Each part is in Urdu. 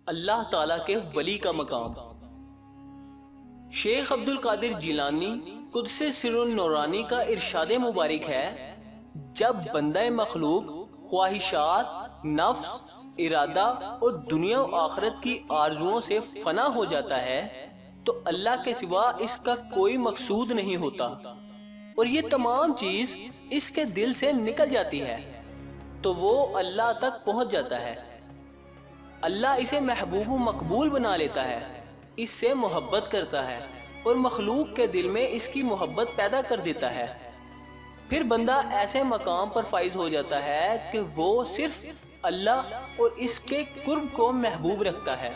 اللہ تعالیٰ کے ولی کا مقام۔ شیخ عبد القادر جیلانی قدس سر النورانی کا ارشاد مبارک ہے، جب بندہ مخلوق خواہشات، نفس، ارادہ اور دنیا و آخرت کی آرزوؤں سے فنا ہو جاتا ہے تو اللہ کے سوا اس کا کوئی مقصود نہیں ہوتا، اور یہ تمام چیز اس کے دل سے نکل جاتی ہے تو وہ اللہ تک پہنچ جاتا ہے۔ اللہ اسے محبوب و مقبول بنا لیتا ہے، اس سے محبت کرتا ہے اور مخلوق کے دل میں اس کی محبت پیدا کر دیتا ہے۔ پھر بندہ ایسے مقام پر فائز ہو جاتا ہے کہ وہ صرف اللہ اور اس کے قرب کو محبوب رکھتا ہے۔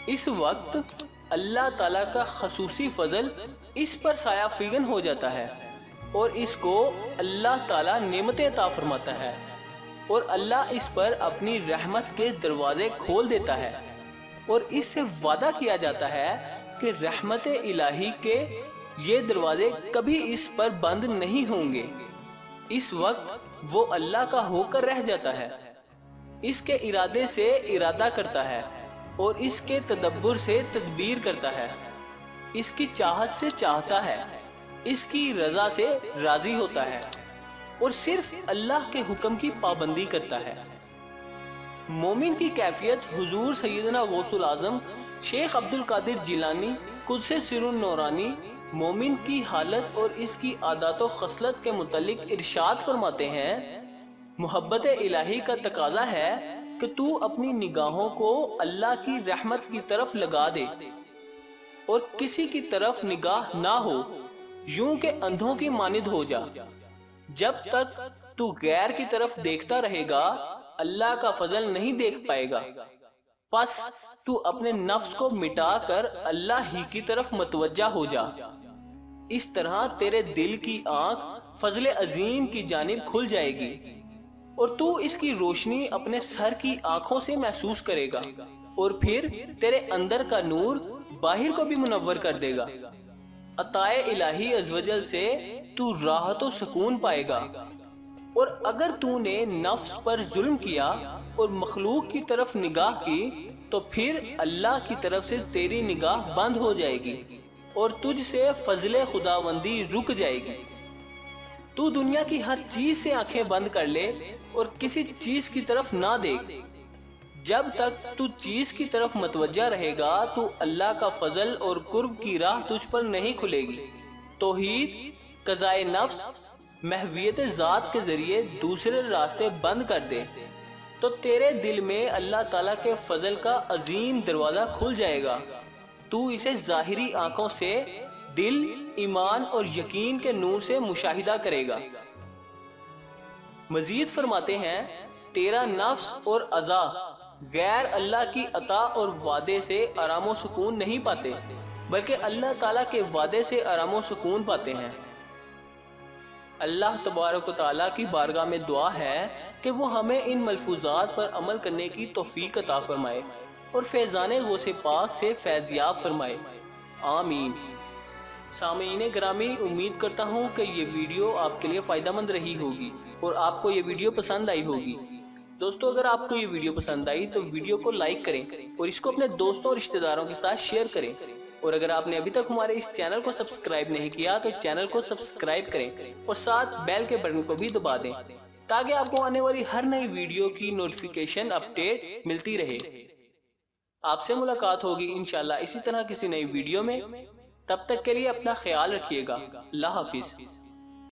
اس وقت اللہ تعالیٰ کا خصوصی فضل اس پر سایہ فگن ہو جاتا ہے اور اس کو اللہ تعالیٰ نعمتیں عطا فرماتا ہے، اور اللہ اس پر اپنی رحمت کے دروازے کھول دیتا ہے، اور اس سے وعدہ کیا جاتا ہے کہ رحمت الہی کے یہ دروازے کبھی اس پر بند نہیں ہوں گے۔ اس وقت وہ اللہ کا ہو کر رہ جاتا ہے، اس کے ارادے سے ارادہ کرتا ہے اور اس کے تدبر سے تدبیر کرتا ہے، اس کی چاہت سے چاہتا ہے، اس کی رضا سے راضی ہوتا ہے اور صرف اللہ کے حکم کی پابندی کرتا ہے۔ مومن کی کیفیت حضور سیدنا غوث العظم شیخ عبد القادر جیلانی قدس سر النورانی مومن کی حالت اور اس کی عادات و خصلت کے متعلق ارشاد فرماتے ہیں، محبت الہی کا تقاضا ہے کہ تو اپنی نگاہوں کو اللہ کی رحمت کی طرف لگا دے اور کسی کی طرف نگاہ نہ ہو، یوں کہ اندھوں کی مانند ہو جا۔ جب تک تو غیر کی طرف دیکھتا رہے گا اللہ کا فضل نہیں دیکھ پائے گا، پس تو اپنے نفس کو مٹا کر اللہ ہی کی طرف متوجہ ہو جا۔ اس طرح تیرے دل کی آنکھ فضل عظیم کی جانب کھل جائے گی اور تو اس کی روشنی اپنے سر کی آنکھوں سے محسوس کرے گا، اور پھر تیرے اندر کا نور باہر کو بھی منور کر دے گا۔ عطائے الہی عزوجل سے تو راحت و سکون پائے گا، اور اگر تو نے نفس پر ظلم کیا اور مخلوق کی طرف نگاہ کی تو پھر اللہ کی طرف سے تیری نگاہ بند ہو جائے گی اور تجھ سے فضل خداوندی رک جائے گی۔ تو دنیا کی ہر چیز سے آنکھیں بند کر لے اور کسی چیز کی طرف نہ دیکھ۔ جب تک تو چیز کی طرف متوجہ رہے گا تو اللہ کا فضل اور قرب کی راہ تجھ پر نہیں کھلے گی۔ توحید، قضائے نفس، محویت ذات کے ذریعے دوسرے راستے بند کر دے تو تیرے دل میں اللہ تعالیٰ کے فضل کا عظیم دروازہ کھل جائے گا۔ تو اسے ظاہری آنکھوں سے دل، ایمان اور یقین کے نور سے مشاہدہ کرے گا۔ مزید فرماتے ہیں، تیرا نفس اور اعضا غیر اللہ کی عطا اور وعدے سے آرام و سکون نہیں پاتے، بلکہ اللہ تعالیٰ کے وعدے سے آرام و سکون پاتے ہیں۔ اللہ تبارک و تعالیٰ کی بارگاہ میں دعا ہے کہ وہ ہمیں ان ملفوظات پر عمل کرنے کی توفیق عطا فرمائے اور فیضان غوث پاک سے فیضیاب فرمائے، آمین۔ سامعین گرامی، امید کرتا ہوں کہ یہ ویڈیو آپ کے لیے فائدہ مند رہی ہوگی اور آپ کو یہ ویڈیو پسند آئی ہوگی۔ دوستو، اگر آپ کو یہ ویڈیو پسند آئی تو ویڈیو کو لائک کریں اور اس کو اپنے دوستوں اور رشتہ داروں کے ساتھ شیئر کریں، اور اگر آپ نے ابھی تک ہمارے اس چینل کو سبسکرائب نہیں کیا تو چینل کو سبسکرائب کریں اور ساتھ بیل کے بٹن کو بھی دبا دیں تاکہ آپ کو آنے والی ہر نئی ویڈیو کی نوٹیفیکیشن اپڈیٹ ملتی رہے۔ آپ سے ملاقات ہوگی انشاءاللہ اسی طرح کسی نئی ویڈیو میں۔ تب تک کے لیے اپنا خیال رکھیے گا۔ اللہ حافظ۔